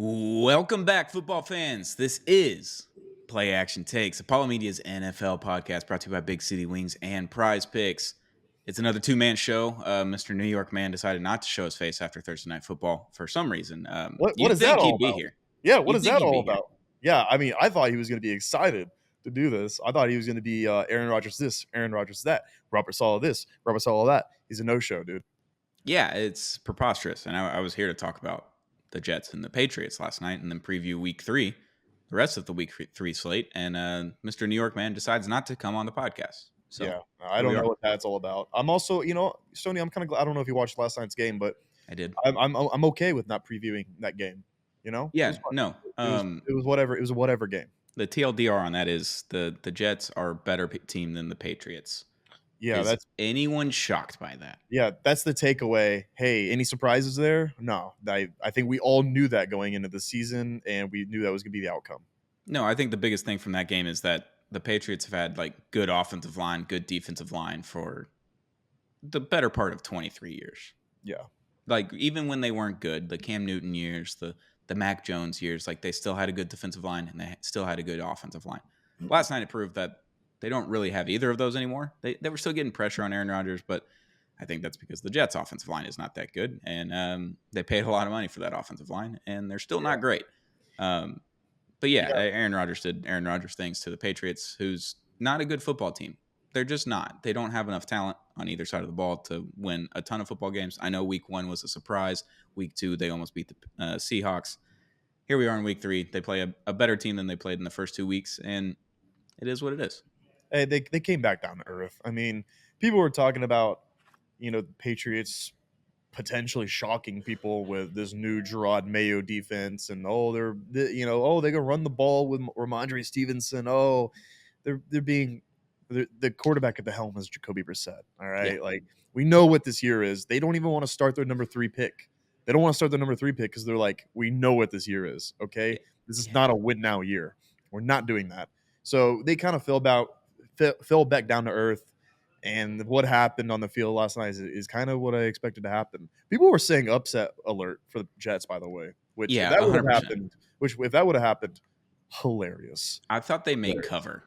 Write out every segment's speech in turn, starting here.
Welcome back, football fans. This is Play Action Takes, Apollo Media's NFL podcast brought to you by Big City Wings and Prize Picks. It's another two-man show. Mr. New York Man decided not to show his face after Thursday Night Football for some reason. What You'd is that think all he'd be about? here. Yeah, what You'd is think that he'd all be here. about? Yeah, I mean, I thought he was going to be excited to do this. I thought he was going to be Aaron Rodgers this, Aaron Rodgers that, Robert Saleh this, Robert Saleh that. He's a no-show, dude. Yeah, it's preposterous. And I was here to talk about the Jets and the Patriots last night and then preview week 3, the rest of the week 3 slate. And Mr. New York Man decides not to come on the podcast. So Yeah, I here we don't know are. what that's all about. I'm also, Stoney, I'm kind of glad. I don't know if you watched last night's game, but I did. I'm okay with not previewing that game. It Yeah, was fun. no. It was whatever. It was a whatever game. The TLDR on that is the Jets are a better team than the Patriots. Yeah, Is anyone shocked by that? that's the takeaway. Hey, any surprises there? No, I think we all knew that going into the season, and we knew that was going to be the outcome. No, I think the biggest thing from that game is that the Patriots have had like good offensive line, good defensive line for the better part of 23 years. Yeah. Like even when they weren't good, the Cam Newton years, the Mac Jones years, like they still had a good defensive line and they still had a good offensive line. Last night it proved that they don't really have either of those anymore. They were still getting pressure on Aaron Rodgers, but I think that's because the Jets' offensive line is not that good, and they paid a lot of money for that offensive line, and they're still not great. But yeah, Aaron Rodgers did Aaron Rodgers things to the Patriots, who's not a good football team. They're just not. They don't have enough talent on either side of the ball to win a ton of football games. I know week 1 was a surprise. Week 2, they almost beat the Seahawks. Here we are in week 3. They play a better team than they played in the first 2 weeks, and it is what it is. Hey, they came back down to earth. I mean, people were talking about, the Patriots potentially shocking people with this new Gerard Mayo defense, and they can run the ball with Ramondre Stevenson. The quarterback at the helm is Jacoby Brissett. All right, Yeah. like we know what this year is. They don't even want to start their number 3 pick. They don't want to start their number 3 pick because they're like, we know what this year is. Okay, this is not a win now year. We're not doing that. So they kind of fell back down to earth. And what happened on the field last night is kind of what I expected to happen. People were saying upset alert for the Jets, by the way. Which Yeah, if that would have 100%. happened, hilarious. I thought they made cover.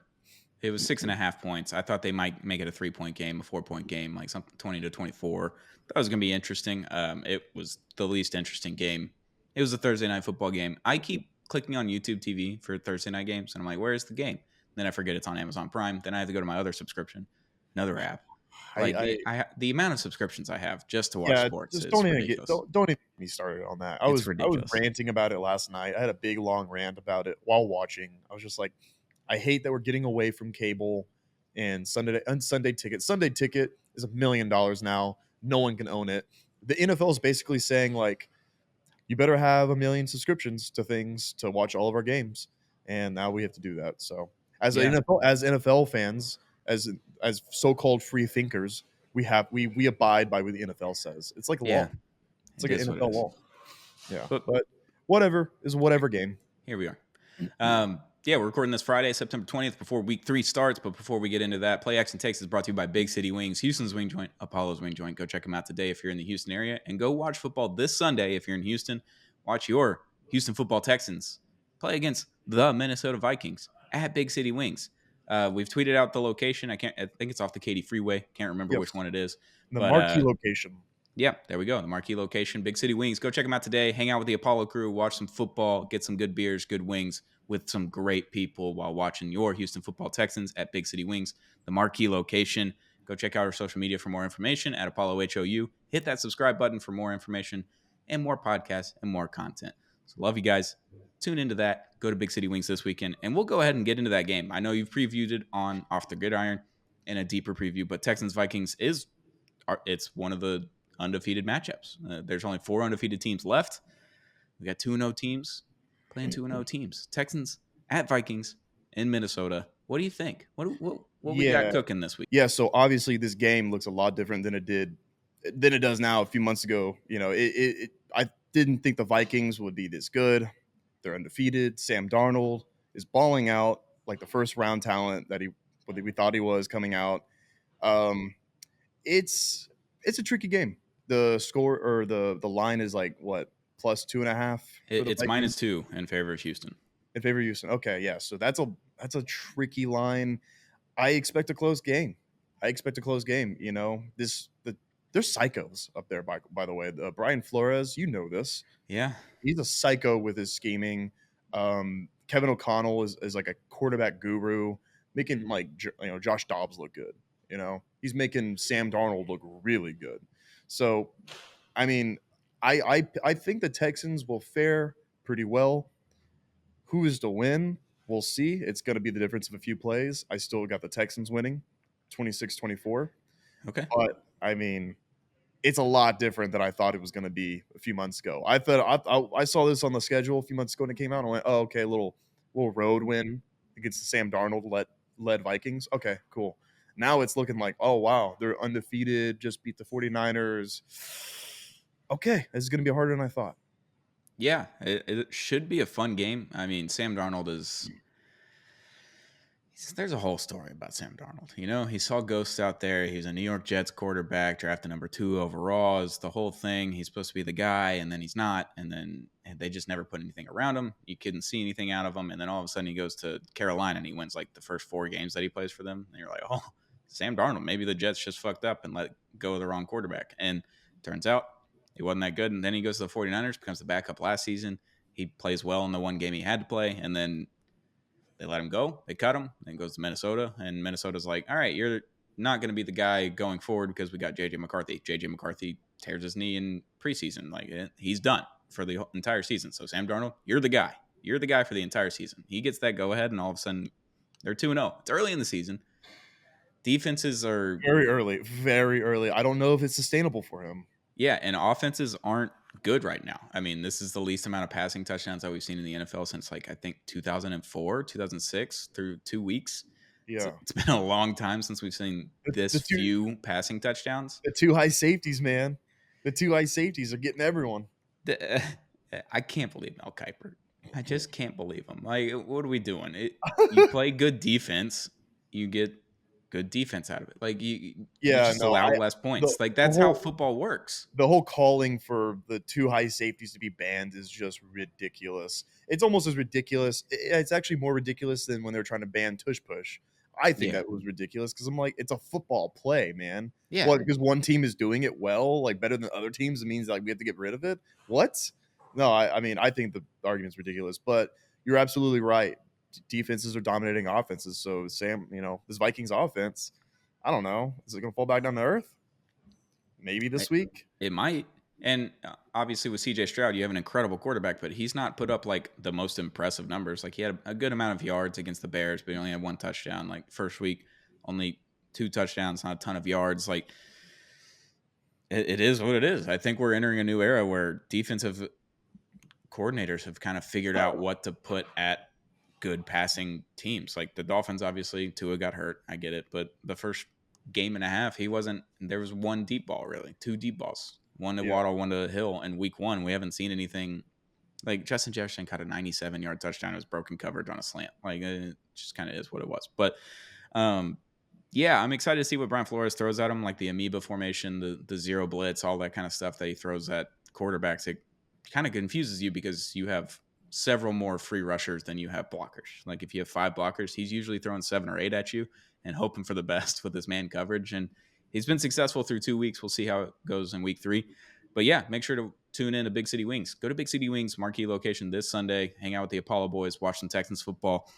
It was 6.5 points. I thought they might make it a 3-point game, a 4-point game, like something 20-24. That was going to be interesting. It was the least interesting game. It was a Thursday night football game. I keep clicking on YouTube TV for Thursday night games, and I'm like, where is the game? Then I forget it's on Amazon Prime. Then I have to go to my other subscription, another app. Like the amount of subscriptions I have just to watch sports is ridiculous. Don't even get me started on that. I was ranting about it last night. I had a big long rant about it while watching. I was just like, I hate that we're getting away from cable and Sunday ticket. Sunday ticket is $1 million now. No one can own it. The NFL is basically saying like, you better have 1 million subscriptions to things to watch all of our games, and now we have to do that. So as NFL fans, as so-called free thinkers, we abide by what the NFL says. It's like a law. It's like an NFL law. Yeah, but whatever is whatever game. Here we are. We're recording this Friday, September 20th, before week 3 starts. But before we get into that, Play Action Takes is brought to you by Big City Wings, Houston's wing joint, Apollo's wing joint. Go check them out today if you're in the Houston area, and go watch football this Sunday if you're in Houston. Watch your Houston football Texans play against the Minnesota Vikings at Big City Wings. We've tweeted out the location. I think it's off the Katy Freeway. Can't remember which one it is. The marquee location. Yeah, there we go. The marquee location, Big City Wings. Go check them out today. Hang out with the Apollo crew. Watch some football. Get some good beers, good wings with some great people while watching your Houston football Texans at Big City Wings, the marquee location. Go check out our social media for more information at Apollo HOU. Hit that subscribe button for more information and more podcasts and more content. So love you guys. Tune into that. Go to Big City Wings this weekend, and we'll go ahead and get into that game. I know you've previewed it on Off the Gridiron in a deeper preview, but Texans-Vikings it's one of the undefeated matchups. There's only 4 undefeated teams left. We got 2-0 teams playing 2-0 teams. Texans at Vikings in Minnesota. What do you think? What we got cooking this week? Yeah, so obviously this game looks a lot different than it does now a few months ago. I didn't think the Vikings would be this good. They're undefeated. Sam Darnold is balling out like the first round talent that we thought he was coming out. It's a tricky game. The score or the line is like what, plus 2.5 for the It's Vikings. -2 in favor of Houston. In favor of Houston. Okay, yeah. So that's a tricky line. I expect a close game. You know, they're psychos up there. By the way, Brian Flores, you know this. Yeah, He's a psycho with his scheming. Kevin O'Connell is like a quarterback guru, making like Josh Dobbs look good. You know, he's making Sam Darnold look really good. So, I mean, I think the Texans will fare pretty well. Who is to win? We'll see. It's going to be the difference of a few plays. I still got the Texans winning 26-24. okay. But, I mean, it's a lot different than I thought it was going to be a few months ago. I saw this on the schedule a few months ago when it came out, and I went, "Oh, okay, little road win against the Sam Darnold led Vikings. Okay, cool." Now it's looking like, "Oh, wow, they're undefeated, just beat the 49ers." Okay, this is going to be harder than I thought. Yeah, it should be a fun game. I mean, Sam Darnold is. There's a whole story about Sam Darnold. You know, he saw ghosts out there. He's a New York Jets quarterback, drafted number 2 overall. Is the whole thing. He's supposed to be the guy, and then he's not. And then they just never put anything around him. You couldn't see anything out of him. And then all of a sudden, he goes to Carolina and he wins like the first 4 games that he plays for them. And you're like, oh, Sam Darnold. Maybe the Jets just fucked up and let go of the wrong quarterback. And turns out he wasn't that good. And then he goes to the 49ers, becomes the backup last season. He plays well in the one game he had to play, and then they let him go. They cut him. Then goes to Minnesota, and Minnesota's like, all right, you're not going to be the guy going forward because we got J.J. McCarthy. J.J. McCarthy tears his knee in preseason. Like, he's done for the entire season. So, Sam Darnold, you're the guy. You're the guy for the entire season. He gets that go-ahead, and all of a sudden, they're 2-0. It's early in the season. Defenses are... Very early. Very early. I don't know if it's sustainable for him. Yeah, and offenses aren't good right now. I mean, this is the least amount of passing touchdowns that we've seen in the NFL since, like, I think 2004, 2006, through 2 weeks. Yeah. It's been a long time since we've seen this few passing touchdowns. The 2 high safeties, man. The 2 high safeties are getting everyone. I can't believe Mel Kiper. I just can't believe him. Like, what are we doing? You play good defense, you get good defense out of it. Like, you just allow less points. Like, that's how football works. The whole calling for the 2 high safeties to be banned is just ridiculous. It's almost as ridiculous. It's actually more ridiculous than when they're trying to ban tush push. I think that was ridiculous because I'm like, it's a football play, man. Yeah. What, because one team is doing it well, like better than other teams, it means like we have to get rid of it? What? No, I mean, I think the argument's ridiculous, but you're absolutely right. Defenses are dominating offenses. So Sam, this Vikings offense, I don't know. Is it going to fall back down to earth? Maybe this week. It might. And obviously with CJ Stroud, you have an incredible quarterback, but he's not put up like the most impressive numbers. Like, he had a good amount of yards against the Bears, but he only had 1 touchdown. Like, first week, only 2 touchdowns, not a ton of yards. Like, it is what it is. I think we're entering a new era where defensive coordinators have kind of figured out what to put at good passing teams. Like, the Dolphins, obviously, Tua got hurt. I get it. But the first game and a half, there was 1 deep ball, really. 2 deep balls. 1 to Waddle, 1 to Hill. And week 1, we haven't seen anything. Like, Justin Jefferson caught a 97-yard touchdown. It was broken coverage on a slant. Like, it just kind of is what it was. But, yeah, I'm excited to see what Brian Flores throws at him, like the amoeba formation, the zero blitz, all that kind of stuff that he throws at quarterbacks. It kind of confuses you because you have several more free rushers than you have blockers. Like, if you have 5 blockers, he's usually throwing 7 or 8 at you and hoping for the best with his man coverage. And he's been successful through 2 weeks. We'll see how it goes in week 3. But yeah, make sure to tune in to Big City Wings. Go to Big City Wings, marquee location this Sunday. Hang out with the Apollo boys. Watch some Texans football.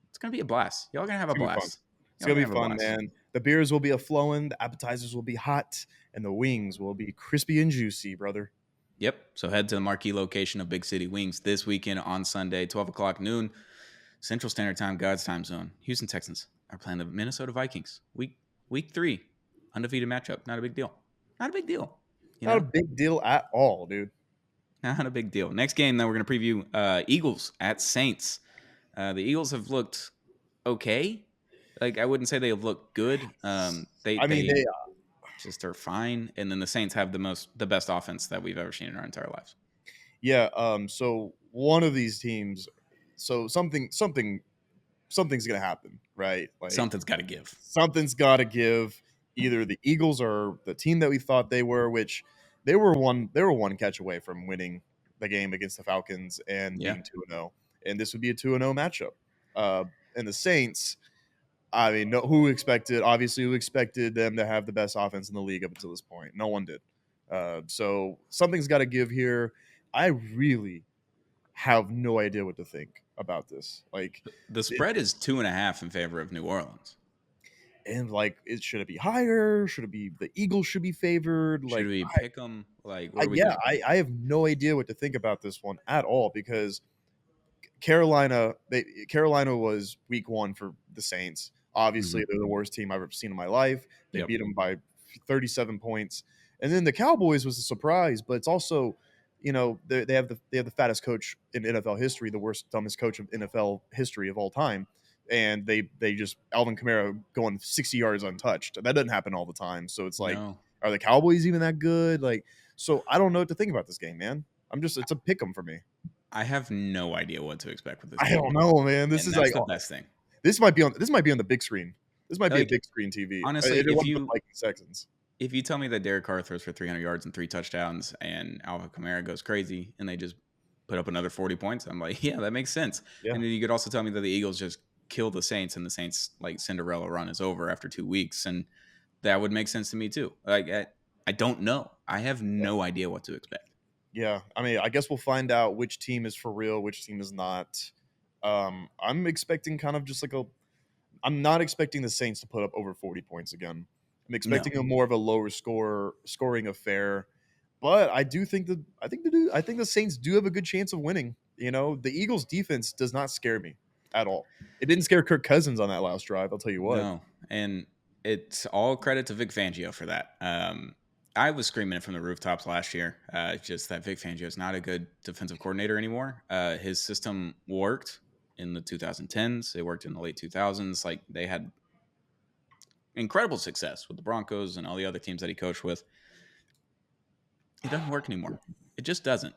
It's going to be a blast. Y'all going to have a blast. It's going to be fun, man. The beers will be a-flowing. The appetizers will be hot. And the wings will be crispy and juicy, brother. Yep. So head to the marquee location of Big City Wings this weekend on Sunday, 12 o'clock noon, Central Standard Time, God's time zone. Houston Texans are playing the Minnesota Vikings. Week 3, undefeated matchup. Not a big deal. Not a big deal. Not a big deal at all, dude. Not a big deal. Next game that we're going to preview, Eagles at Saints. The Eagles have looked okay. Like, I wouldn't say they have looked good. They just are fine. And then the Saints have the best offense that we've ever seen in our entire lives. Yeah. So one of these teams, something's going to happen, right? Like, something's got to give. Something's got to give. Either the Eagles are the team that we thought they were, which they were one catch away from winning the game against the Falcons and Yeah. being 2-0, and this would be a 2-0 matchup. And the Saints, I mean, who expected? Obviously, who expected them to have the best offense in the league up until this point? No one did. So something's got to give here. I really have no idea what to think about this. Like, the spread is 2.5 in favor of New Orleans. And like, should it be higher? Should it be the Eagles should be favored? Should Like, we pick them? Like, what are we yeah, doing? I have no idea what to think about this one at all because Carolina was week 1 for the Saints. Obviously, they're the worst team I've ever seen in my life. They beat them by 37 points, and then the Cowboys was a surprise, but it's also, they have the fattest coach in NFL history, the worst dumbest coach of NFL history of all time, and they just Alvin Kamara going 60 yards untouched. That doesn't happen all the time, so it's like, are the Cowboys even that good? Like, so I don't know what to think about this game, man. It's a pick 'em for me. I have no idea what to expect with this game. I don't know, man. This is like the best thing. This might be on the big screen. This might be a big screen TV. Honestly, if you Vikings Texans. If you tell me that Derek Carr throws for 300 yards and 3 touchdowns and Alvin Kamara goes crazy and they just put up another 40 points, I'm like, yeah, that makes sense. Yeah. And then you could also tell me that the Eagles just kill the Saints and the Saints like Cinderella run is over after 2 weeks, and that would make sense to me too. Like, I don't know. I have no idea what to expect. Yeah, I mean, I guess we'll find out which team is for real, which team is not. I'm expecting kind of just like I'm not expecting the Saints to put up over 40 points again. I'm expecting a more of a lower scoring affair, but I think the Saints do have a good chance of winning. The Eagles' defense does not scare me at all. It didn't scare Kirk Cousins on that last drive. I'll tell you what. No, and it's all credit to Vic Fangio for that. I was screaming it from the rooftops last year, just that Vic Fangio is not a good defensive coordinator anymore. His system worked in the 2010s. It worked in the late 2000s. Like, they had incredible success with the Broncos and all the other teams that he coached with. It doesn't work anymore. It just doesn't.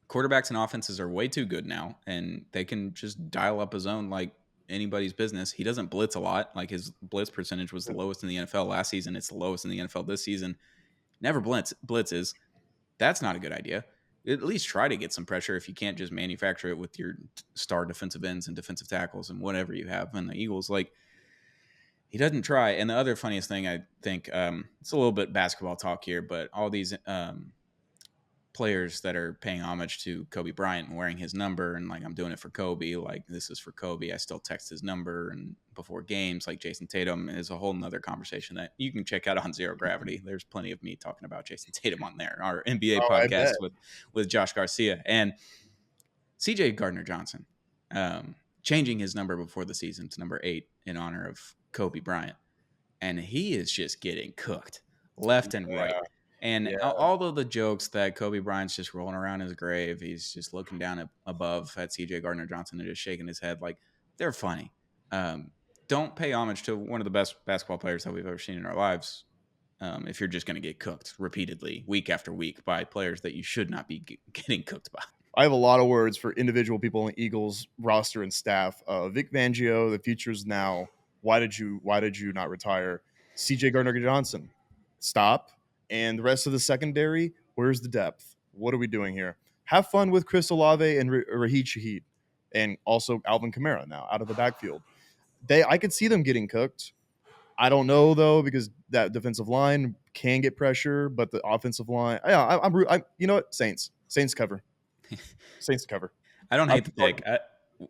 Quarterbacks and offenses are way too good now, and they can just dial up a zone like anybody's business. He doesn't blitz a lot. Like, his blitz percentage was the lowest in the NFL last season. It's the lowest in the NFL this season. Never blitzes. That's not a good idea. At least try to get some pressure if you can't just manufacture it with your star defensive ends and defensive tackles and whatever you have. And the Eagles, like, he doesn't try. And the other funniest thing, I think, it's a little bit basketball talk here, but all these players that are paying homage to Kobe Bryant and wearing his number, and like, I'm doing it for Kobe, like, this is for Kobe, I still text his number, and before games, like Jason Tatum is a whole nother conversation that you can check out on Zero Gravity. There's plenty of me talking about Jason Tatum on there, our NBA podcast with Josh Garcia and CJ Gardner-Johnson, changing his number before the season to number 8 in honor of Kobe Bryant, and he is just getting cooked left and right. And although the jokes that Kobe Bryant's just rolling around his grave, he's just looking down above at CJ Gardner-Johnson and just shaking his head, like, they're funny. Don't pay homage to one of the best basketball players that we've ever seen in our lives if you're just going to get cooked repeatedly, week after week, by players that you should not be getting cooked by. I have a lot of words for individual people on the Eagles roster and staff. Vic Fangio, the future's now. Why did you not retire? CJ Gardner-Johnson, stop. And the rest of the secondary, where's the depth? What are we doing here? Have fun with Chris Olave and Raheed Shaheed, and also Alvin Kamara now out of the backfield. I could see them getting cooked. I don't know, though, because that defensive line can get pressure, but the offensive line, I'm you know what? Saints cover. Saints to cover. I don't hate the pick.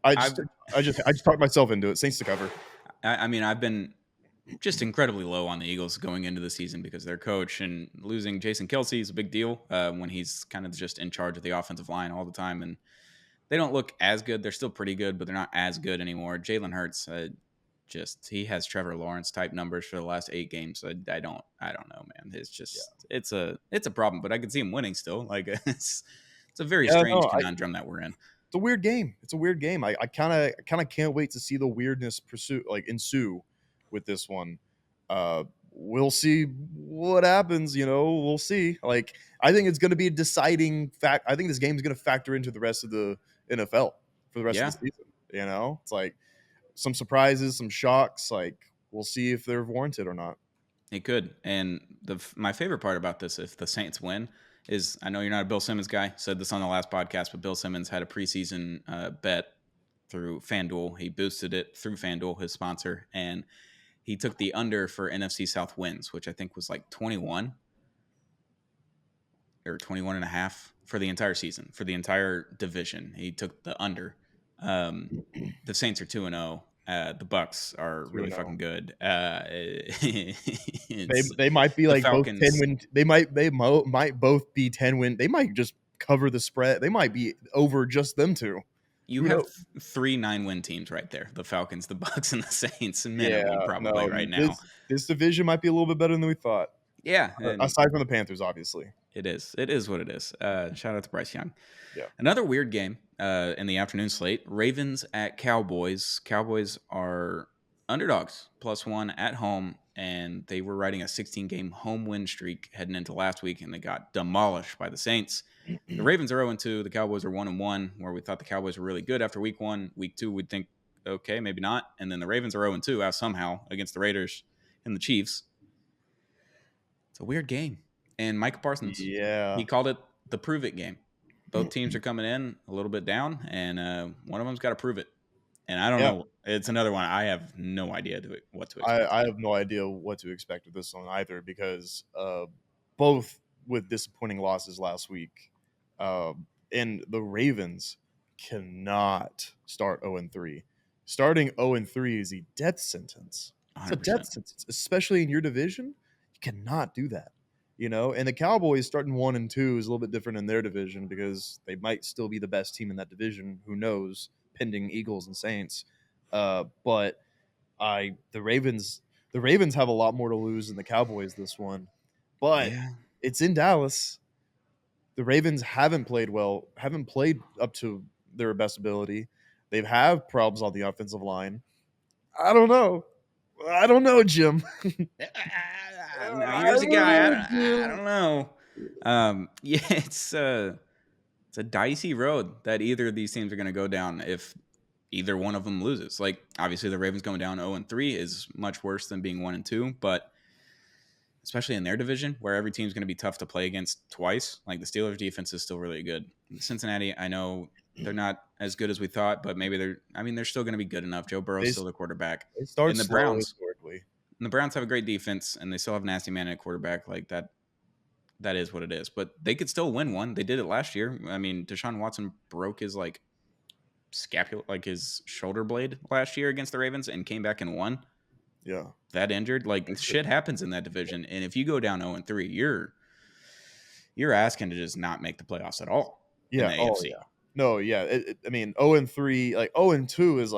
I just talked myself into it. Saints to cover. I mean, I've been just incredibly low on the Eagles going into the season because their coach, and losing Jason Kelce is a big deal when he's kind of just in charge of the offensive line all the time. And they don't look as good. They're still pretty good, but they're not as good anymore. Jalen Hurts, he has Trevor Lawrence type numbers for the last 8 games. So I don't know, man. It's just it's a problem, but I can see him winning still. Like, it's a very strange conundrum that we're in. It's a weird game. I kind of can't wait to see the weirdness ensue with this one. We'll see what happens. We'll see. Like, I think it's going to be a deciding fact. I think this game is going to factor into the rest of the NFL for the rest of the season. It's like some surprises, some shocks. Like, we'll see if they're warranted or not. It could. And my favorite part about this, if the Saints win, is I know you're not a Bill Simmons guy. Said this on the last podcast, but Bill Simmons had a preseason bet through FanDuel. He boosted it through FanDuel, his sponsor, and he took the under for NFC South wins, which I think was like 21 or 21 and a half for the entire season, for the entire division. He took the under. The Saints are 2-0. The Bucks are really fucking good. They might be like Falcons. Both 10 win. They might both be 10 win. They might just cover the spread. They might be over just them two. You have 3 9-win teams right there: the Falcons, the Bucks, and the Saints. Minimum, probably right now. This division might be a little bit better than we thought. Yeah, aside from the Panthers, obviously. It is. It is what it is. Shout out to Bryce Young. Yeah. Another weird game in the afternoon slate: Ravens at Cowboys. Cowboys are underdogs, +1 at home, and they were riding a 16-game home win streak heading into last week, and they got demolished by the Saints. The Ravens are 0-2. The Cowboys are 1-1, where we thought the Cowboys were really good after week 1. Week 2, we'd think, okay, maybe not. And then the Ravens are 0-2 out somehow against the Raiders and the Chiefs. It's a weird game. And Micah Parsons, he called it the prove it game. Both teams are coming in a little bit down, and one of them's got to prove it. And I don't know. It's another one. I have no idea what to expect. I have no idea what to expect with this one either, because both with disappointing losses last week, and the Ravens cannot start 0-3. Starting 0-3 is a death sentence. 100%. It's a death sentence, especially in your division. You cannot do that. And the Cowboys starting 1-2 is a little bit different in their division, because they might still be the best team in that division. Who knows? Pending Eagles and Saints. But the Ravens have a lot more to lose than the Cowboys this one. But it's in Dallas. The Ravens haven't played well, haven't played up to their best ability. They've had problems on the offensive line. I don't know, Jim. Now, here's a guy. I don't know. It's a dicey road that either of these teams are going to go down if either one of them loses. Like, obviously, the Ravens going down 0-3 is much worse than being 1-2, but especially in their division, where every team's going to be tough to play against twice. Like, the Steelers' defense is still really good. Cincinnati, I know they're not as good as we thought, but maybe they're still going to be good enough. Joe Burrow's still the quarterback. They start the Browns. And the Browns have a great defense, and they still have a nasty man at quarterback. Like, that is what it is. But they could still win one. They did it last year. I mean, Deshaun Watson broke his scapula, his shoulder blade last year against the Ravens, and came back and won. Yeah, that injured. Shit happens in that division, and if you go down 0-3, you're asking to just not make the playoffs at all. Yeah. In the AFC. Yeah. No. Yeah. 0-3, 0-2 is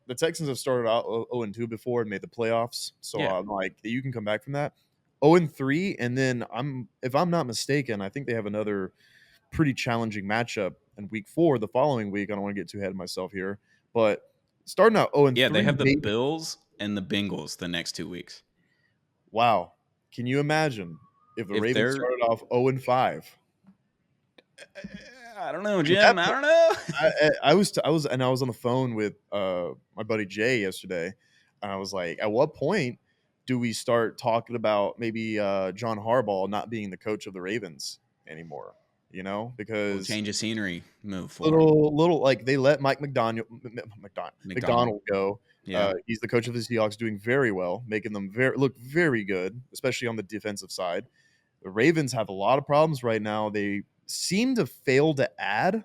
the Texans have started out 0-2 before and made the playoffs. So I'm you can come back from that. 0-3, and then if I'm not mistaken, I think they have another pretty challenging matchup in week 4 the following week. I don't want to get too ahead of myself here, but starting out 0-3. Yeah, they have the Bills and the Bengals the next 2 weeks. Wow. Can you imagine if the Ravens started off 0-5? I don't know, Jim. I don't know. I was on the phone with my buddy Jay yesterday, and I was like, at what point do we start talking about maybe John Harbaugh not being the coach of the Ravens anymore? Because change of scenery, move forward. Little they let Mike McDonald go. Yeah. He's the coach of the Seahawks, doing very well, making them look very good, especially on the defensive side. The Ravens have a lot of problems right now. They seem to fail to add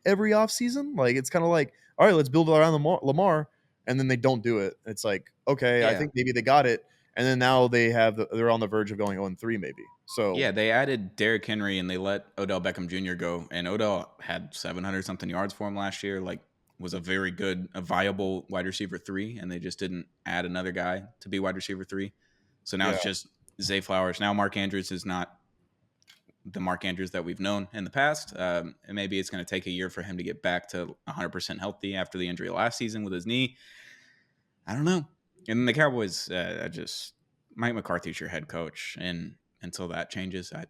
every offseason. It's kind of all right, let's build around Lamar, and then they don't do it. It's okay, I think maybe they got it, and then now they're on the verge of going 0-3 maybe. So they added Derrick Henry and they let Odell Beckham Jr. go, and Odell had 700 something yards for him last year. Was a very good, a viable wide receiver 3, and they just didn't add another guy to be wide receiver 3. So now it's just Zay Flowers. Now Mark Andrews is not the Mark Andrews that we've known in the past. And maybe it's going to take a year for him to get back to 100% healthy after the injury last season with his knee. I don't know. And then the Cowboys, Mike McCarthy's your head coach, and until that changes, I'm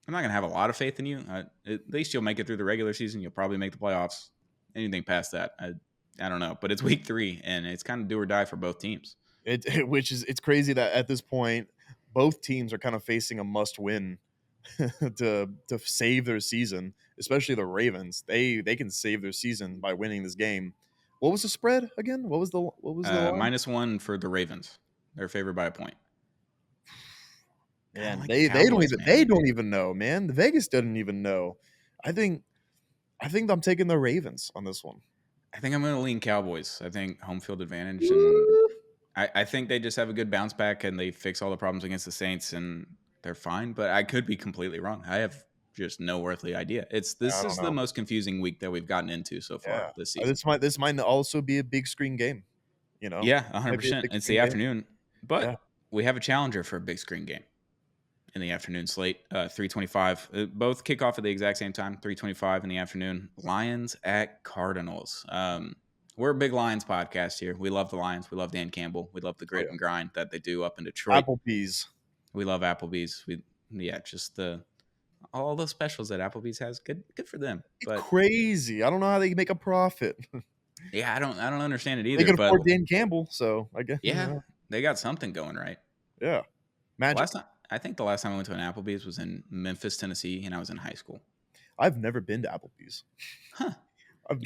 not going to have a lot of faith in you. At least you'll make it through the regular season. You'll probably make the playoffs. Anything past that, I don't know. But it's week 3, and it's kind of do or die for both teams. It's crazy that at this point, both teams are kind of facing a must-win to save their season, especially the Ravens. They can save their season by winning this game. What was the spread again? What was the line? -1 for the Ravens. They're favored by a point. Man, like they Cowboys, don't even know, man. The Vegas doesn't even know. I think I'm taking the Ravens on this one. I think I'm going to lean Cowboys. I think home field advantage, and I think they just have a good bounce back and they fix all the problems against the Saints and they're fine. But I could be completely wrong. I have just no earthly idea. This is the most confusing week that we've gotten into so far this season. This might also be a big screen game. You know, yeah, 100%. It's the afternoon, but we have a challenger for a big screen game in the afternoon slate. 3:25. Both kick off at the exact same time. 3:25 in the afternoon. Lions at Cardinals. We're a big Lions podcast here. We love the Lions. We love Dan Campbell. We love the grit and grind that they do up in Detroit. Applebee's. We love Applebee's. Just all the specials that Applebee's has. Good for them. But crazy. I don't know how they make a profit. Yeah, I don't understand it either. They can afford Dan Campbell, so I guess. Yeah, they got something going right. Yeah, magic. I think the last time I went to an Applebee's was in Memphis, Tennessee, and I was in high school. I've never been to Applebee's. Huh? I've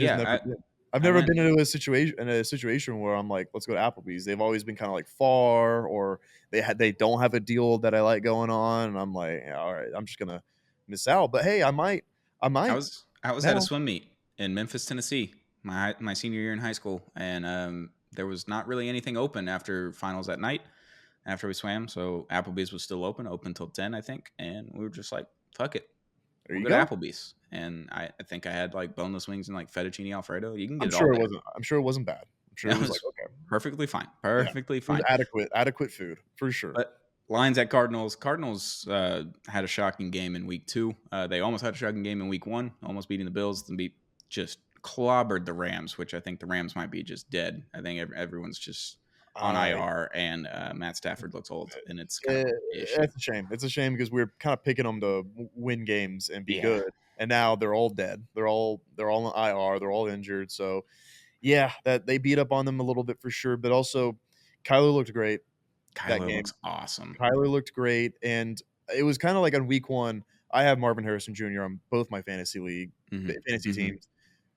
never been into a situation where I'm like, let's go to Applebee's. They've always been kind of like far, or they don't have a deal that I like going on, and I'm like, yeah, all right, I'm just gonna miss out. But hey, I might. I was at a swim meet in Memphis, Tennessee, my senior year in high school, and there was not really anything open after finals at night after we swam, so Applebee's was still open till 10, I think, and we were just like, fuck it. We'll go to Applebee's, and I think I had like boneless wings and like fettuccine Alfredo. You can get I'm sure it wasn't bad. I'm sure it was like okay, perfectly fine, fine, adequate food for sure. But Lions at Cardinals. Cardinals had a shocking game in week 2. They almost had a shocking game in week 1, almost beating the Bills, and just clobbered the Rams, which I think the Rams might be just dead. I think everyone's just on IR, and Matt Stafford looks old, and it's kind of it's a shame. It's a shame because we're kind of picking them to win games and be good, and now they're all dead. They're all on IR. They're all injured. So yeah, that they beat up on them a little bit for sure. But also, Kyler looked great. Kyler looks awesome. Kyler looked great, and it was kind of like on week 1. I have Marvin Harrison Jr. on both my fantasy teams.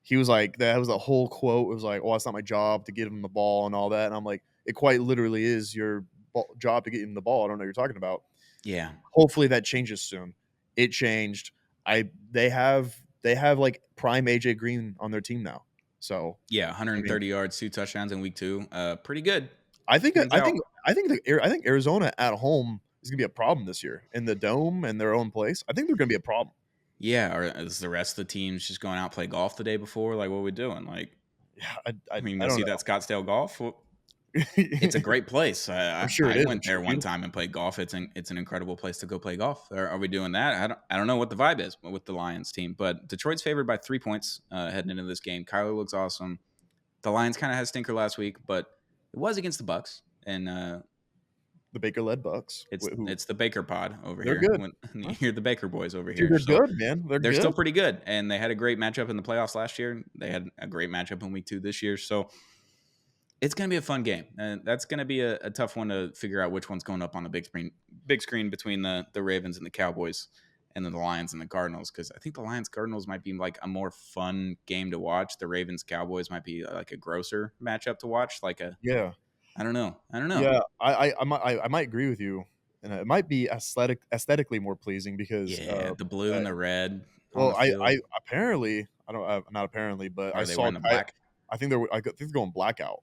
He was like, that was the whole quote. It was like, oh, it's not my job to get him the ball and all that. And I'm like, it quite literally is your job to get him the ball. I don't know what you're talking about. Yeah. Hopefully that changes soon. It changed. They have like prime AJ Green on their team now. So yeah, 130 yards, 2 touchdowns in week 2. Pretty good. I think Arizona at home is gonna be a problem this year in the dome and their own place. I think they're gonna be a problem. Yeah, or is the rest of the teams just going out play golf the day before? Like, what are we doing? Like, yeah, I mean, you see that Scottsdale golf? Well, it's a great place. I went there one time and played golf. It's an incredible place to go play golf. Are we doing that? I don't know what the vibe is with the Lions team, but Detroit's favored by 3 points heading into this game. Kyler looks awesome. The Lions kind of had a stinker last week, but it was against the Bucs, and the Baker-led Bucs. It's the Baker pod over here. They're good. You're the Baker boys over here. They're good, man. They're still pretty good, and they had a great matchup in the playoffs last year. They had a great matchup in week 2 this year, so it's going to be a fun game, and that's going to be a tough one to figure out which one's going up on the big screen between the Ravens and the Cowboys, and then the Lions and the Cardinals, because I think the Lions-Cardinals might be like a more fun game to watch. The Ravens-Cowboys might be like a grosser matchup to watch, I don't know. Yeah, I might agree with you, and it might be aesthetically more pleasing because the blue and the red. Well, I apparently I don't not apparently, but I saw the black. I think they're going blackout.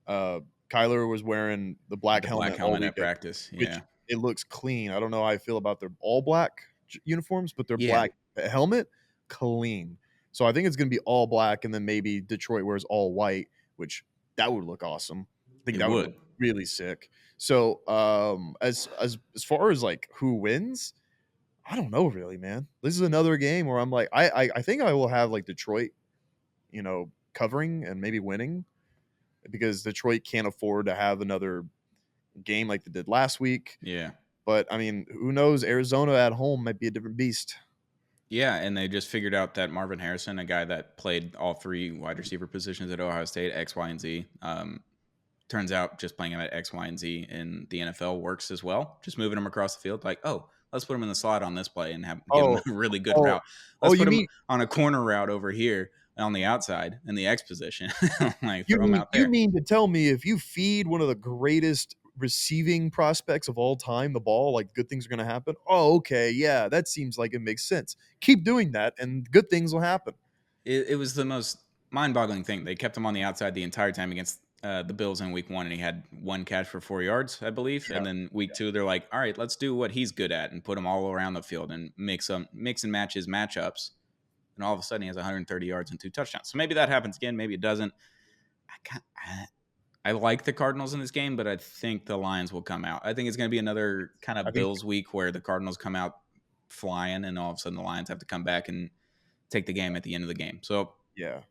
Kyler was wearing the black helmet at practice. Yeah, it looks clean. I don't know how I feel about their all black uniforms, but their black helmet clean. So I think it's going to be all black, and then maybe Detroit wears all white, which that would look awesome. I think that would look really sick. So as far as like who wins, I don't know really, man. This is another game where I'm like, I think I will have like Detroit, covering and maybe winning, because Detroit can't afford to have another game like they did last week. Yeah. But I mean, who knows? Arizona at home might be a different beast. Yeah, and they just figured out that Marvin Harrison, a guy that played all 3 wide receiver positions at Ohio State, X, Y, and Z, turns out just playing him at X, Y, and Z in the NFL works as well. Just moving him across the field, like, oh, let's put him in the slot on this play and give him Oh, a really good oh, route. Let's put you him mean on a corner route over here on the outside in the X position. Like throw him out you there. mean to tell me if you feed one of the greatest receiving prospects of all time the ball, like good things are going to happen? Oh, okay, yeah, that seems like it makes sense. Keep doing that, and good things will happen. It was the most mind-boggling thing. They kept him on the outside the entire time against the Bills in week 1, and he had 1 catch for 4 yards, I believe. Yeah, And then week 2, they're like, all right, let's do what he's good at and put him all around the field and mix and match his matchups. And all of a sudden, he has 130 yards and 2 touchdowns. So maybe that happens again. Maybe it doesn't. I like the Cardinals in this game, but I think the Lions will come out. I think it's going to be another kind of Bills week where the Cardinals come out flying, and all of a sudden the Lions have to come back and take the game at the end of the game. So yeah.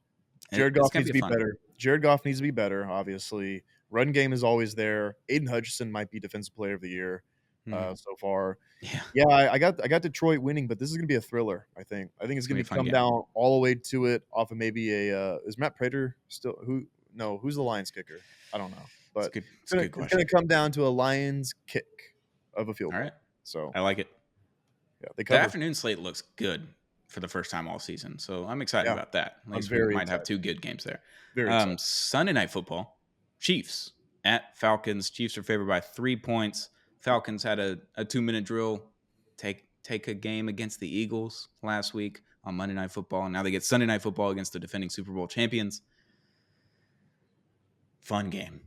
Jared Goff needs to be fun. better. Jared Goff needs to be better, obviously. Run game is always there. Aiden Hutchinson might be Defensive Player of the Year so far. Yeah, I got Detroit winning, but this is going to be a thriller, I think. I think it's going to come down all the way to it off of maybe is Matt Prater still who's the Lions kicker? I don't know. But it's going to come down to a Lions kick of a field goal. All right. So I like it. Yeah, the afternoon slate looks good for the first time all season, so I'm excited about that. At least we might have 2 good games there. Very Sunday Night Football, Chiefs at Falcons. Chiefs are favored by 3 points. Falcons had a 2-minute drill take a game against the Eagles last week on Monday Night Football, and now they get Sunday Night Football against the defending Super Bowl champions. Fun game.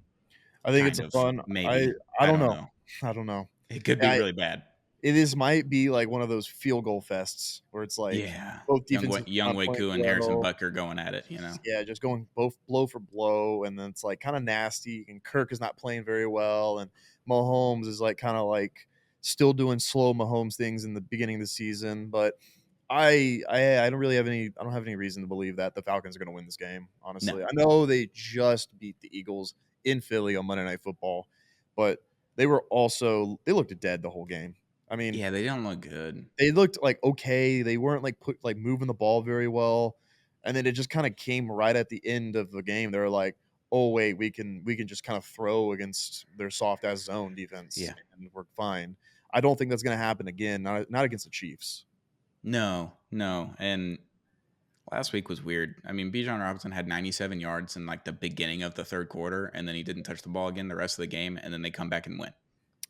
I think it's a fun. Maybe I don't know. I don't know. It could be really bad. It might be like one of those field goal fests where it's like both defenses, Young Waku and Harrison Butker going at it, Yeah, just going both blow for blow, and then it's like kind of nasty. And Kirk is not playing very well, and Mahomes is like kind of like still doing slow Mahomes things in the beginning of the season. But I don't really have any. I don't have any reason to believe that the Falcons are going to win this game. Honestly, I know they just beat the Eagles in Philly on Monday Night Football, but they looked dead the whole game. I mean, yeah, they don't look good. They looked like okay. They weren't like moving the ball very well, and then it just kind of came right at the end of the game. They were like, "Oh wait, we can just kind of throw against their soft ass zone defense, and we're fine." I don't think that's going to happen again. Not against the Chiefs. No, and last week was weird. I mean, Bijan Robinson had 97 yards in like the beginning of the third quarter, and then he didn't touch the ball again the rest of the game, and then they come back and win.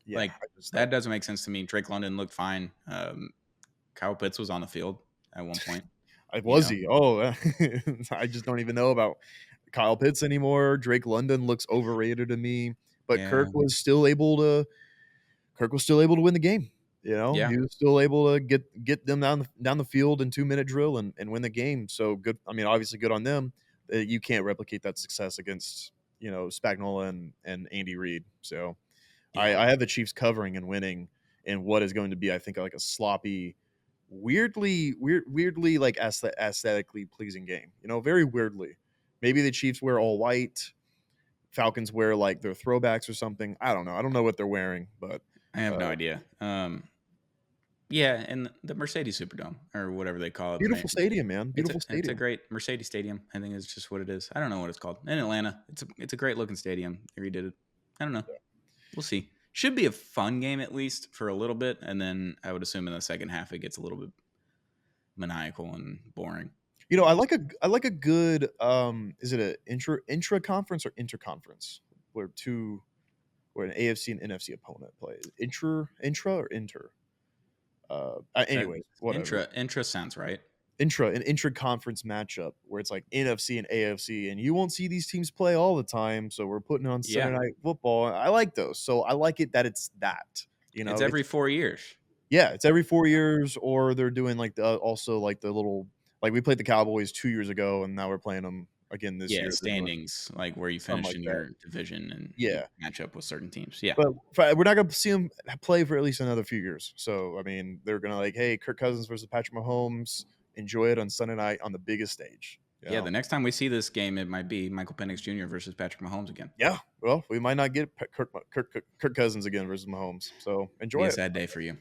Yeah, that doesn't make sense to me. Drake London looked fine. Kyle Pitts was on the field at one point. Was he? Oh, I just don't even know about Kyle Pitts anymore. Drake London looks overrated to me, but Kirk was still able to win the game. He was still able to get them down the field in 2-minute drill and win the game. So good. I mean, obviously good on them. You can't replicate that success against Spagnuolo and Andy Reid. So. I have the Chiefs covering and winning in what is going to be, I think, like a sloppy, weirdly like aesthetically pleasing game. Very weirdly. Maybe the Chiefs wear all white, Falcons wear like their throwbacks or something. I don't know. I don't know what they're wearing, but I have no idea. Yeah, and the Mercedes Superdome or whatever they call it. Beautiful stadium, man. Beautiful stadium. It's a great Mercedes Stadium. I think it's just what it is. I don't know what it's called. In Atlanta, it's a great looking stadium. They redid it. I don't know. Yeah. We'll see. Should be a fun game at least for a little bit, and then I would assume in the second half it gets a little bit maniacal and boring. I like a good is it an intra conference or interconference where an AFC and NFC opponent play? Intra or inter? Anyways, whatever. Intra sounds right. An intra-conference matchup where it's like NFC and AFC, and you won't see these teams play all the time, so we're putting on Sunday Night Football. I like those, so I like it that it's that. It's every 4 years. Yeah, it's every 4 years, or they're doing like the little like we played the Cowboys 2 years ago, and now we're playing them again this year. Yeah, standings, like where you finish in your division and match up with certain teams. Yeah, but we're not going to see them play for at least another few years. So I mean, they're going to like, hey, Kirk Cousins versus Patrick Mahomes. Enjoy it on Sunday night on the biggest stage. Yeah, the next time we see this game, it might be Michael Penix Jr. versus Patrick Mahomes again. Yeah, well, we might not get Kirk Cousins again versus Mahomes. So enjoy it. Be a sad day for you.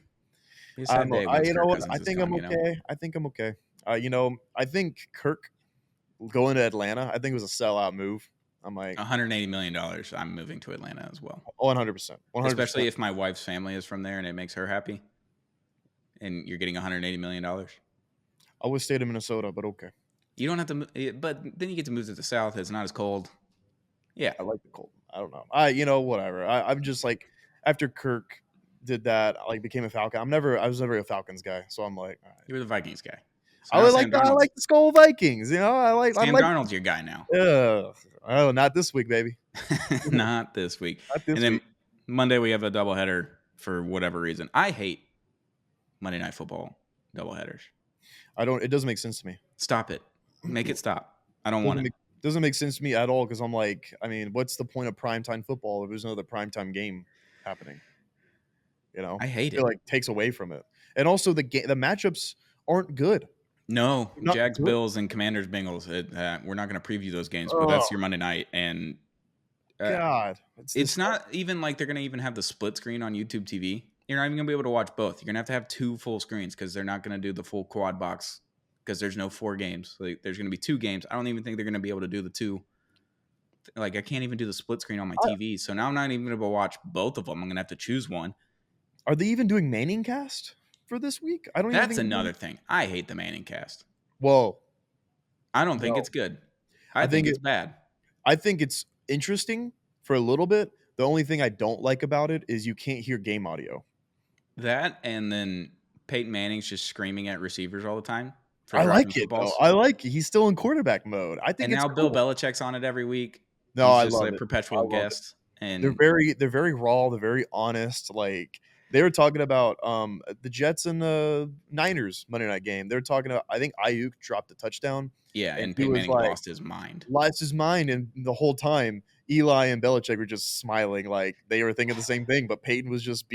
I think I'm okay. I think I'm okay. I think Kirk going to Atlanta, I think it was a sellout move. I'm like $180 million. I'm moving to Atlanta as well. 100%. Especially if my wife's family is from there and it makes her happy. and you're getting $180 million. I would stay in Minnesota, but okay. You don't have to, but then you get to move to the South. It's not as cold. Yeah, I like the cold. I don't know. Whatever. I'm just like, after Kirk did that, I became a Falcon. I was never a Falcons guy, so I'm like, all right. You were the Vikings guy. So I like the Skull Vikings. Sam Darnold's your guy now. Oh, not this week, baby. Not this week. And then Monday we have a doubleheader for whatever reason. I hate Monday Night Football doubleheaders. It doesn't make sense to me. Stop it. Make it stop. I don't want it. Doesn't make sense to me at all, because I'm like, what's the point of primetime football if there's no other primetime game happening? I hate it. It takes away from it. And also the matchups aren't good. No, Jags, Bills, and Commanders, Bengals. We're not going to preview those games, but that's your Monday night. And God, it's not even like they're going to even have the split screen on YouTube TV. You're not even going to be able to watch both. You're going to have 2 full screens because they're not going to do the full quad box because there's no 4 games. Like, there's going to be 2 games. I don't even think they're going to be able to do the 2. Like, I can't even do the split screen on my TV. So now I'm not even going to watch both of them. I'm going to have to choose one. Are they even doing Manning cast for this week? I don't. That's another thing. I hate the Manning cast. Whoa. I don't think it's good. I think it's bad. I think it's interesting for a little bit. The only thing I don't like about it is you can't hear game audio. That, and then Peyton Manning's just screaming at receivers all the time. I like it, though. I like it. He's still in quarterback mode. I think. And now Bill Belichick's on it every week. No, I love it. Perpetual guest. And they're very raw. They're very honest. Like, they were talking about the Jets and the Niners Monday night game. They're talking about, I think Ayuk dropped a touchdown. Yeah, and Peyton Manning lost his mind. And the whole time Eli and Belichick were just smiling, like they were thinking the same thing. But Peyton was just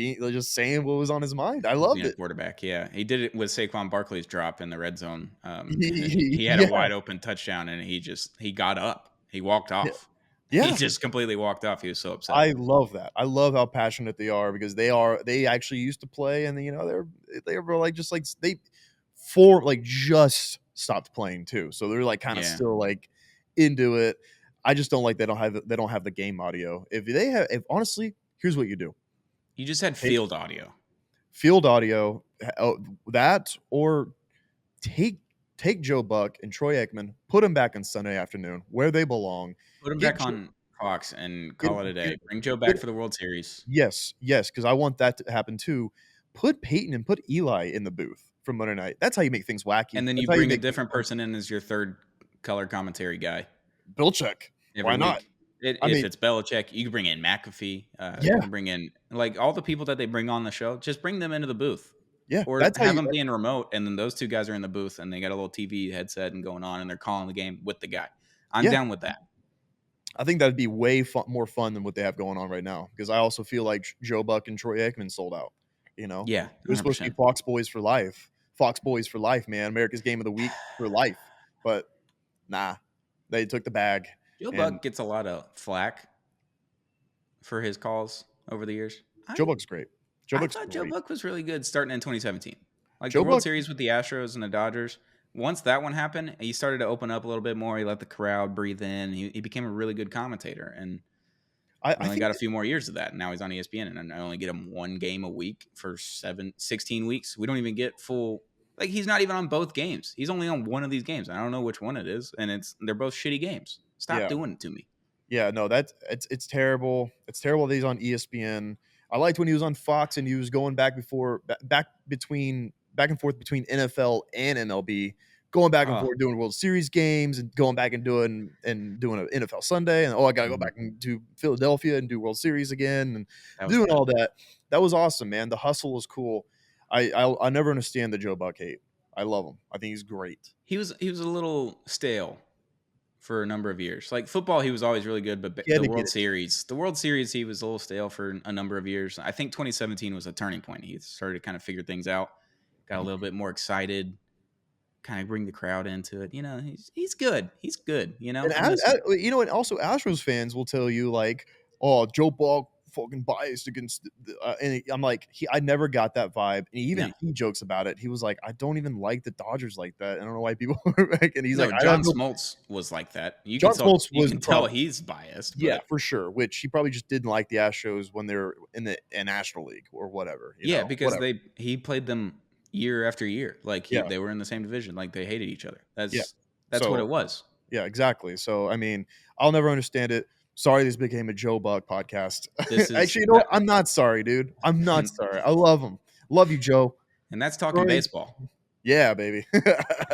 saying what was on his mind. I loved it. Quarterback, yeah, he did it with Saquon Barkley's drop in the red zone. He had a wide open touchdown, and he got up. He walked off. Yeah. He just completely walked off. He was so upset. I love that. I love how passionate they are, because they actually used to play, and they were like just stopped playing too. So they're like kind of still like into it. I just don't like they don't have the game audio. If honestly, here's what you do. You just had field audio. Field audio, that, or take Joe Buck and Troy Aikman, put them back on Sunday afternoon where they belong. Put him back on Fox and call it a day. Bring Joe back for the World Series. Yes, because I want that to happen too. Put Peyton and put Eli in the booth from Monday night. That's how you make things wacky. And then you bring a different person in as your third color commentary guy. Belichick. Why not? If it's Belichick, you can bring in McAfee. You can bring in like all the people that they bring on the show. Just bring them into the booth. Yeah, or have them being remote, and then those 2 guys are in the booth, and they got a little TV headset and going on, and they're calling the game with the guy. I'm down with that. I think that'd be way more fun than what they have going on right now, because I also feel like Joe Buck and Troy Aikman sold out. Yeah, they're supposed to be Fox Boys for life. Fox Boys for life, man. America's Game of the Week for life. But nah, they took the bag. Joe Buck gets a lot of flack for his calls over the years. Joe Buck's great. I thought Joe Buck was really good starting in 2017. Like the World Series with the Astros and the Dodgers. Once that one happened, he started to open up a little bit more. He let the crowd breathe in. He became a really good commentator. And I only got a few more years of that. And now he's on ESPN, and I only get him 1 game a week for 16 weeks. We don't even get full. Like, he's not even on both games. He's only on one of these games. I don't know which one it is. And they're both shitty games. Stop doing it to me. Yeah, no, it's terrible. It's terrible that he's on ESPN. I liked when he was on Fox and he was going back and forth between NFL and MLB, going back and forth doing World Series games and going back and doing an NFL Sunday, and I gotta go back and do Philadelphia and do World Series again and doing all that. That was awesome, man. The hustle was cool. I never understand the Joe Buck hate. I love him. I think he's great. He was a little stale for a number of years. Like football, he was always really good, but the World Series, he was a little stale for a number of years. I think 2017 was a turning point. He started to kind of figure things out, got a little bit more excited, kind of bring the crowd into it. He's good. He's good. And also Astros fans will tell you like, oh, Joe Buck fucking biased against and I'm like, I never got that vibe. And he jokes about it. He was like, I don't even like the Dodgers like that. I don't know why people are like, and he's like, John Smoltz was like that. You can tell he's biased. Yeah, for sure. Which he probably just didn't like the Astros when they're in the National League or whatever. Because he played them year after year. Like Yeah. they were in the same division. Like they hated each other. Yeah. That's what it was. Yeah, exactly. So I mean, I'll never understand it. Sorry, this became a Joe Buck podcast. This is Actually, you know what? I'm not sorry, dude. I'm not sorry. I love him. Love you, Joe. And that's talking baseball. Yeah, baby.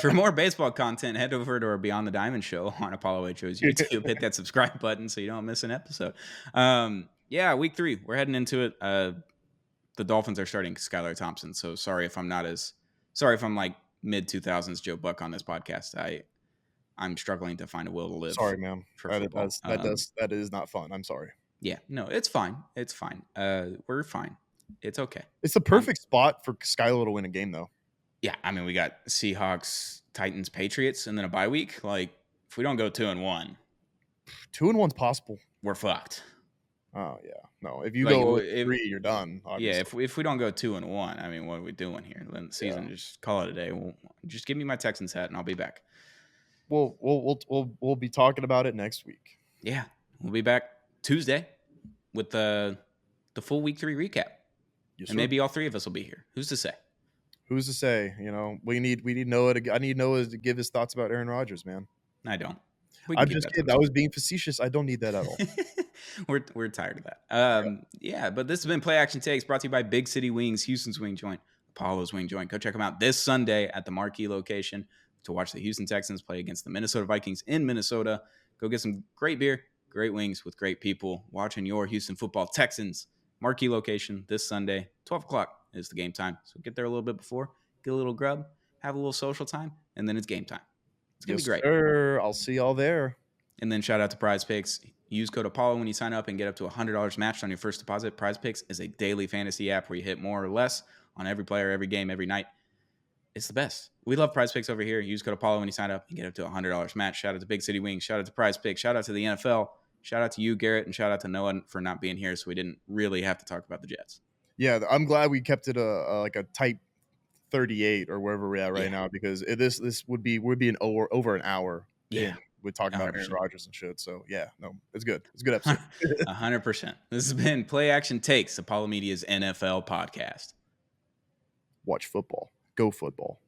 For more baseball content, head over to our Beyond the Diamond show on Apollo HO's YouTube. Hit that subscribe button so you don't miss an episode. Yeah, week 3. We're heading into it. The Dolphins are starting Skylar Thompson. So sorry if I'm like mid 2000s Joe Buck on this podcast. I'm struggling to find a will to live. Sorry, man. For football. That is not fun. I'm sorry. Yeah, no, it's fine. It's fine. We're fine. It's okay. It's the perfect spot for Skylar to win a game, though. Yeah, I mean, we got Seahawks, Titans, Patriots, and then a bye week. Like, if we don't go 2-1, 2-1's possible. We're fucked. Oh yeah, no. If you go 3, you're done. Obviously. Yeah, if we don't go 2-1, I mean, what are we doing here? Then the season, just call it a day. Just give me my Texans hat, and I'll be back. We'll be talking about it next week. Yeah, we'll be back Tuesday with the full week 3 recap, and maybe all 3 of us will be here. Who's to say? Who's to say? You know, we need Noah I need Noah to give his thoughts about Aaron Rodgers, man. I don't. I'm just kidding. I was being facetious. I don't need that at all. We're tired of that. Yeah, but this has been Play Action Takes, brought to you by Big City Wings, Houston's Wing Joint, Apollo's Wing Joint. Go check them out this Sunday at the marquee location to watch the Houston Texans play against the Minnesota Vikings in Minnesota. Go get some great beer, great wings with great people. Watching your Houston football Texans. Marquee location this Sunday, 12 o'clock is the game time. So get there a little bit before, get a little grub, have a little social time, and then it's game time. It's going to be great. Sir. I'll see y'all there. And then shout out to Prize Picks. Use code Apollo when you sign up and get up to $100 matched on your first deposit. Prize Picks is a daily fantasy app where you hit more or less on every player, every game, every night. It's the best. We love Prize Picks over here. Use code Apollo when you sign up and get up to $100 match. Shout out to Big City Wings. Shout out to Prize Picks. Shout out to the NFL. Shout out to you, Garrett, and shout out to Noah for not being here, so we didn't really have to talk about the Jets. Yeah, I'm glad we kept it a tight 38 or wherever we're at right now, because this would be over an hour. Yeah, we're talking 100%. About Aaron Rodgers and shit. So yeah, no, it's good. It's a good episode. 100%. This has been Play Action Takes, Apollo Media's NFL podcast. Watch football. Go football.